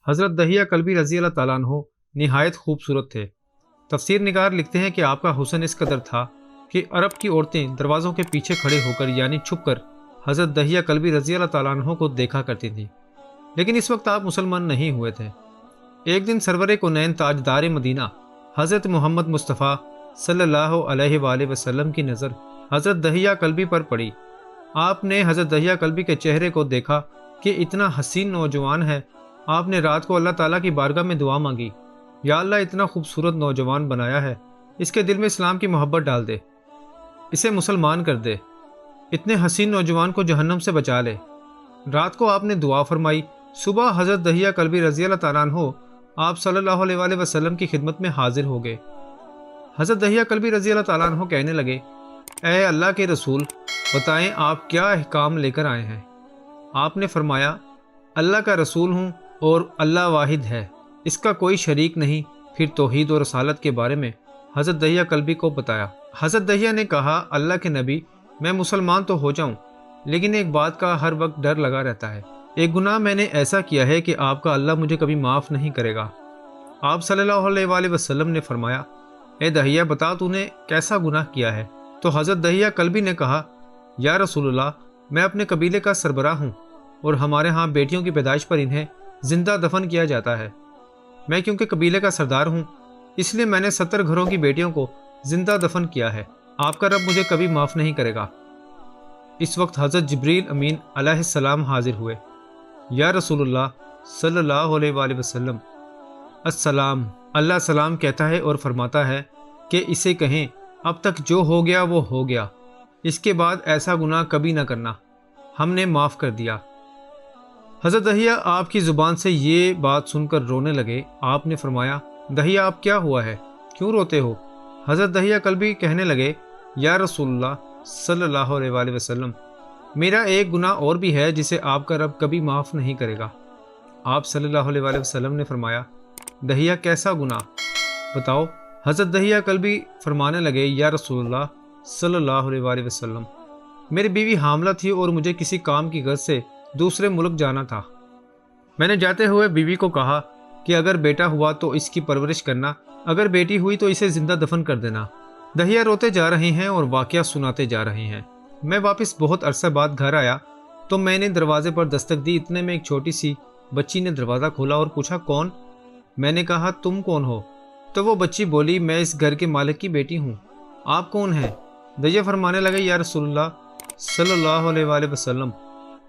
حضرت دہیہ کلبی رضی اللہ تعالیٰ عنہ نہایت خوبصورت تھے۔ تفسیر نگار لکھتے ہیں کہ آپ کا حسن اس قدر تھا کہ عرب کی عورتیں دروازوں کے پیچھے کھڑے ہو کر یعنی چھپ کر حضرت دہیہ کلبی رضی اللہ تعالیٰ عنہ کو دیکھا کرتی تھیں، لیکن اس وقت آپ مسلمان نہیں ہوئے تھے۔ ایک دن سرور کونین تاجدار مدینہ حضرت محمد مصطفیٰ صلی اللہ علیہ وآلہ وسلم کی نظر حضرت دہیہ کلبی پر پڑی۔ آپ نے حضرت دہیہ کلبی کے چہرے کو دیکھا کہ اتنا حسین نوجوان ہے۔ آپ نے رات کو اللہ تعالیٰ کی بارگاہ میں دعا مانگی، یا اللہ اتنا خوبصورت نوجوان بنایا ہے، اس کے دل میں اسلام کی محبت ڈال دے، اسے مسلمان کر دے، اتنے حسین نوجوان کو جہنم سے بچا لے۔ رات کو آپ نے دعا فرمائی۔ صبح حضرت دہیہ کلبی رضی اللہ تعالیٰ عنہ آپ صلی اللہ علیہ وآلہ وسلم کی خدمت میں حاضر ہو گئے۔ حضرت دہیہ کلبی رضی اللہ تعالیٰ عنہ کہنے لگے، اے اللہ کے رسول، بتائیں آپ کیا احکام لے کر آئے ہیں؟ آپ نے فرمایا، اللہ کا رسول ہوں اور اللہ واحد ہے، اس کا کوئی شریک نہیں۔ پھر توحید اور رسالت کے بارے میں حضرت دہیہ کلبی کو بتایا۔ حضرت دہیہ نے کہا، اللہ کے نبی، میں مسلمان تو ہو جاؤں، لیکن ایک بات کا ہر وقت ڈر لگا رہتا ہے۔ ایک گناہ میں نے ایسا کیا ہے کہ آپ کا اللہ مجھے کبھی معاف نہیں کرے گا۔ آپ صلی اللہ علیہ وآلہ وسلم نے فرمایا، اے دہیہ بتا تو نے کیسا گناہ کیا ہے؟ تو حضرت دہیہ کلبی نے کہا، یا رسول اللہ، میں اپنے قبیلے کا سربراہ ہوں اور ہمارے ہاں بیٹیوں کی پیدائش پر انہیں زندہ دفن کیا جاتا ہے۔ میں کیونکہ قبیلے کا سردار ہوں، اس لیے میں نے 70 گھروں کی بیٹیوں کو زندہ دفن کیا ہے۔ آپ کا رب مجھے کبھی معاف نہیں کرے گا۔ اس وقت حضرت جبریل امین علیہ السلام حاضر ہوئے۔ یا رسول اللہ صلی اللہ علیہ وآلہ وسلم، السلام، اللہ سلام کہتا ہے اور فرماتا ہے کہ اسے کہیں، اب تک جو ہو گیا وہ ہو گیا، اس کے بعد ایسا گناہ کبھی نہ کرنا، ہم نے معاف کر دیا۔ حضرت دہیہ آپ کی زبان سے یہ بات سن کر رونے لگے۔ آپ نے فرمایا، دہیہ آپ کیا ہوا ہے، کیوں روتے ہو؟ حضرت دہیہ کلبی کہنے لگے، یا رسول اللہ صلی اللہ علیہ وآلہ وسلم، میرا ایک گناہ اور بھی ہے جسے آپ کا رب کبھی معاف نہیں کرے گا۔ آپ صلی اللہ علیہ وآلہ وسلم نے فرمایا، دہیہ کیسا گناہ بتاؤ؟ حضرت دہیہ کلبی فرمانے لگے، یا رسول اللہ صلی اللہ علیہ وآلہ وسلم، میری بیوی حاملہ تھی اور مجھے کسی کام کی غرض سے دوسرے ملک جانا تھا۔ میں نے جاتے ہوئے بیوی کو کہا کہ اگر بیٹا ہوا تو اس کی پرورش کرنا، اگر بیٹی ہوئی تو اسے زندہ دفن کر دینا۔ دہیہ روتے جا رہے ہیں اور واقعہ سناتے جا رہے ہیں۔ میں واپس بہت عرصہ بعد گھر آیا تو میں نے دروازے پر دستک دی، اتنے میں ایک چھوٹی سی بچی نے دروازہ کھولا اور پوچھا، کون؟ میں نے کہا، تم کون ہو؟ تو وہ بچی بولی، میں اس گھر کے مالک کی بیٹی ہوں۔ آپ کون ہیں؟ دہیہ فرمانے لگے، یا رسول اللہ صلی اللہ علیہ وآلہ وسلم،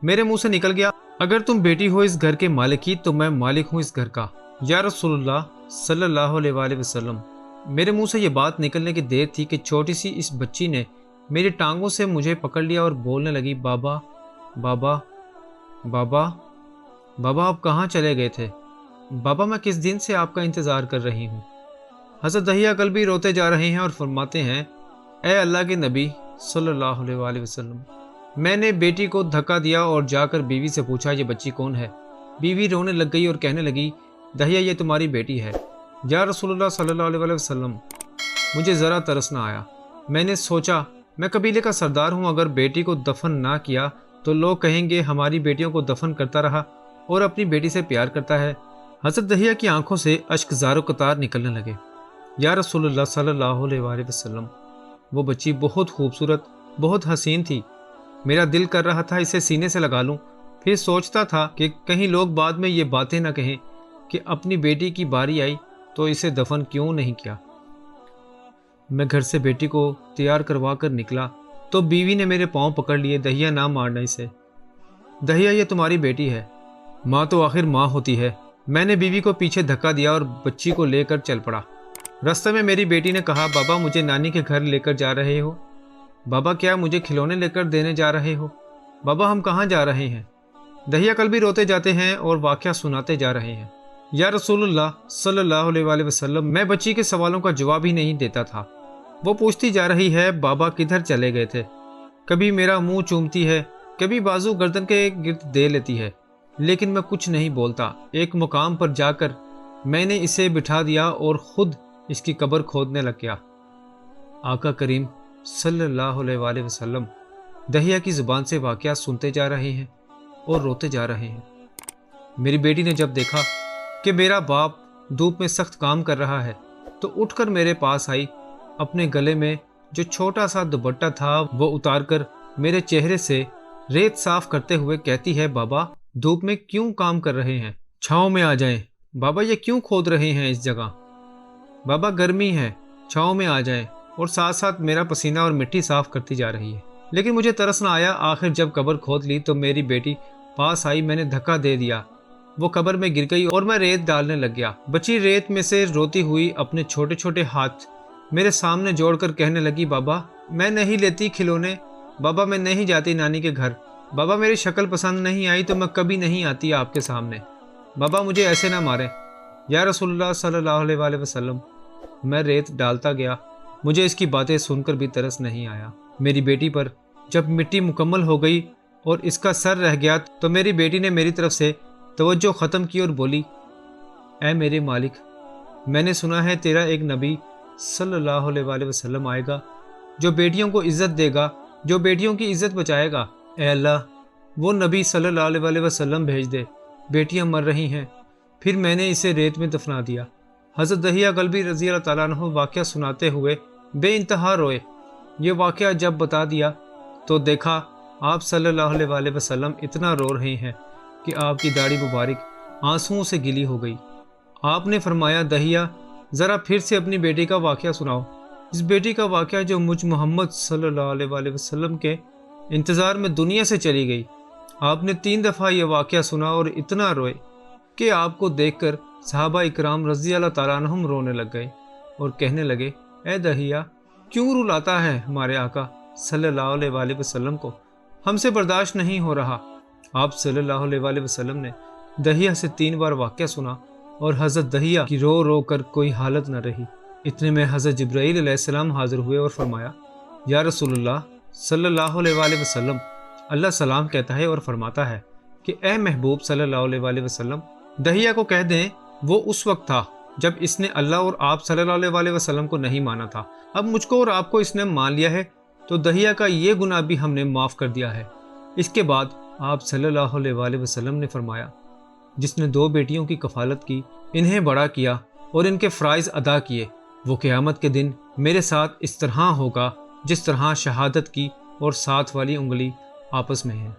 میرے منہ سے نکل گیا، اگر تم بیٹی ہو اس گھر کے مالک کی تو میں مالک ہوں اس گھر کا۔ یا رسول اللہ صلی اللہ علیہ وآلہ وسلم، میرے منہ سے یہ بات نکلنے کی دیر تھی کہ چھوٹی سی اس بچی نے میری ٹانگوں سے مجھے پکڑ لیا اور بولنے لگی، بابا بابا بابا بابا، آپ کہاں چلے گئے تھے؟ بابا، میں کس دن سے آپ کا انتظار کر رہی ہوں۔ حضرت دہیہ کلبی روتے جا رہے ہیں اور فرماتے ہیں، اے اللہ کے نبی صلی اللہ علیہ وآلہ وسلم، میں نے بیٹی کو دھکا دیا اور جا کر بیوی سے پوچھا، یہ بچی کون ہے؟ بیوی رونے لگ گئی اور کہنے لگی، دہیہ یہ تمہاری بیٹی ہے۔ یا رسول اللہ صلی اللہ علیہ وآلہ وسلم، مجھے ذرا ترس نہ آیا۔ میں نے سوچا، میں قبیلے کا سردار ہوں، اگر بیٹی کو دفن نہ کیا تو لوگ کہیں گے ہماری بیٹیوں کو دفن کرتا رہا اور اپنی بیٹی سے پیار کرتا ہے۔ حضرت دہیہ کی آنکھوں سے اشک زار و قطار نکلنے لگے۔ یا رسول اللہ صلی اللہ علیہ وآلہ وسلم، وہ بچی بہت خوبصورت، بہت حسین تھی، میرا دل کر رہا تھا اسے سینے سے لگا لوں۔ پھر سوچتا تھا کہ کہیں لوگ بعد میں یہ باتیں نہ کہیں کہ اپنی بیٹی کی باری آئی تو اسے دفن کیوں نہیں کیا۔ میں گھر سے بیٹی کو تیار کروا کر نکلا تو بیوی نے میرے پاؤں پکڑ لیے، دہیہ نہ مارنا اسے، دہیہ یہ تمہاری بیٹی ہے، ماں تو آخر ماں ہوتی ہے۔ میں نے بیوی کو پیچھے دھکا دیا اور بچی کو لے کر چل پڑا۔ راستے میں میری بیٹی نے کہا، بابا مجھے نانی کے گھر لے کر جا رہے ہو؟ بابا کیا مجھے کھلونے لے کر دینے جا رہے ہو؟ بابا ہم کہاں جا رہے ہیں؟ دہیہ کلبی روتے جاتے ہیں اور واقعہ سناتے جا رہے ہیں۔ یا رسول اللہ صلی اللہ علیہ وآلہ وسلم، میں بچی کے سوالوں کا جواب ہی نہیں دیتا تھا۔ وہ پوچھتی جا رہی ہے، بابا کدھر چلے گئے تھے؟ کبھی میرا منہ چومتی ہے، کبھی بازو گردن کے گرد دے لیتی ہے، لیکن میں کچھ نہیں بولتا۔ ایک مقام پر جا کر میں نے اسے بٹھا دیا اور خود اس کی قبر کھودنے لگ گیا۔ آقا کریم صلی اللہ علیہ وآلہ وسلم دہیہ کی زبان سے واقعہ سنتے جا رہے ہیں اور روتے جا رہے ہیں۔ میری بیٹی نے جب دیکھا کہ میرا باپ دھوپ میں سخت کام کر رہا ہے تو اٹھ کر میرے پاس آئی، اپنے گلے میں جو چھوٹا سا دوپٹہ تھا وہ اتار کر میرے چہرے سے ریت صاف کرتے ہوئے کہتی ہے، بابا دھوپ میں کیوں کام کر رہے ہیں؟ چھاؤں میں آ جائیں۔ بابا یہ کیوں کھود رہے ہیں اس جگہ؟ بابا گرمی ہے، چھاؤں میں آ جائیں۔ اور ساتھ ساتھ میرا پسینہ اور مٹی صاف کرتی جا رہی ہے۔ لیکن مجھے ترس نہ آیا۔ آخر جب قبر کھود لی تو میری بیٹی پاس آئی، میں نے دھکا دے دیا، وہ قبر میں گر گئی اور میں ریت ڈالنے لگ گیا۔ بچی ریت میں سے روتی ہوئی اپنے چھوٹے چھوٹے ہاتھ میرے سامنے جوڑ کر کہنے لگی، بابا میں نہیں لیتی کھلونے، بابا میں نہیں جاتی نانی کے گھر، بابا میری شکل پسند نہیں آئی تو میں کبھی نہیں آتی آپ کے سامنے، بابا مجھے ایسے نہ مارے یا رسول اللہ صلی اللہ علیہ وآلہ وسلم۔ میں ریت ڈالتا گیا، مجھے اس کی باتیں سن کر بھی ترس نہیں آیا۔ میری بیٹی پر جب مٹی مکمل ہو گئی اور اس کا سر رہ گیا تو میری بیٹی نے میری طرف سے توجہ ختم کی اور بولی، اے میرے مالک، میں نے سنا ہے تیرا ایک نبی صلی اللہ علیہ وآلہ وسلم آئے گا جو بیٹیوں کو عزت دے گا، جو بیٹیوں کی عزت بچائے گا۔ اے اللہ وہ نبی صلی اللہ علیہ وآلہ وسلم بھیج دے، بیٹیاں مر رہی ہیں۔ پھر میں نے اسے ریت میں دفنا دیا۔ حضرت دہیہ کلبی رضی اللہ تعالیٰ عنہ واقعہ سناتے ہوئے بے انتہا روئے۔ یہ واقعہ جب بتا دیا تو دیکھا آپ صلی اللہ علیہ وآلہ وسلم اتنا رو رہے ہیں کہ آپ کی داڑھی مبارک آنسوؤں سے گلی ہو گئی۔ آپ نے فرمایا، دہیہ ذرا پھر سے اپنی بیٹی کا واقعہ سناؤ، اس بیٹی کا واقعہ جو مجھ محمد صلی اللہ علیہ وآلہ وسلم کے انتظار میں دنیا سے چلی گئی۔ آپ نے 3 دفعہ یہ واقعہ سنا اور اتنا روئے کہ آپ کو دیکھ کر صحابہ اکرام رضی اللہ تعالیٰ عنہم رونے لگ گئے اور کہنے لگے، اے دہیہ کیوں رلاتا ہے ہمارے آقا صلی اللہ علیہ وآلہ وسلم کو، ہم سے برداشت نہیں ہو رہا۔ آپ صلی اللہ علیہ وآلہ وسلم نے دہیہ سے 3 بار واقعہ سنا اور حضرت دہیہ کی رو رو کر کوئی حالت نہ رہی۔ اتنے میں حضرت جبرائیل علیہ السلام حاضر ہوئے اور فرمایا، یا رسول اللہ صلی اللہ علیہ وآلہ وسلم، اللہ سلام کہتا ہے اور فرماتا ہے کہ اے محبوب صلی اللہ علیہ وآلہ وسلم، دہیہ کو کہہ دیں وہ اس وقت تھا جب اس نے اللہ اور آپ صلی اللہ علیہ وآلہ وسلم کو نہیں مانا تھا، اب مجھ کو اور آپ کو اس نے مان لیا ہے تو دہیہ کا یہ گناہ بھی ہم نے معاف کر دیا ہے۔ اس کے بعد آپ صلی اللہ علیہ وآلہ وسلم نے فرمایا، جس نے 2 بیٹیوں کی کفالت کی، انہیں بڑا کیا اور ان کے فرائض ادا کیے، وہ قیامت کے دن میرے ساتھ اس طرح ہوگا جس طرح شہادت کی اور ساتھ والی انگلی آپس میں ہے۔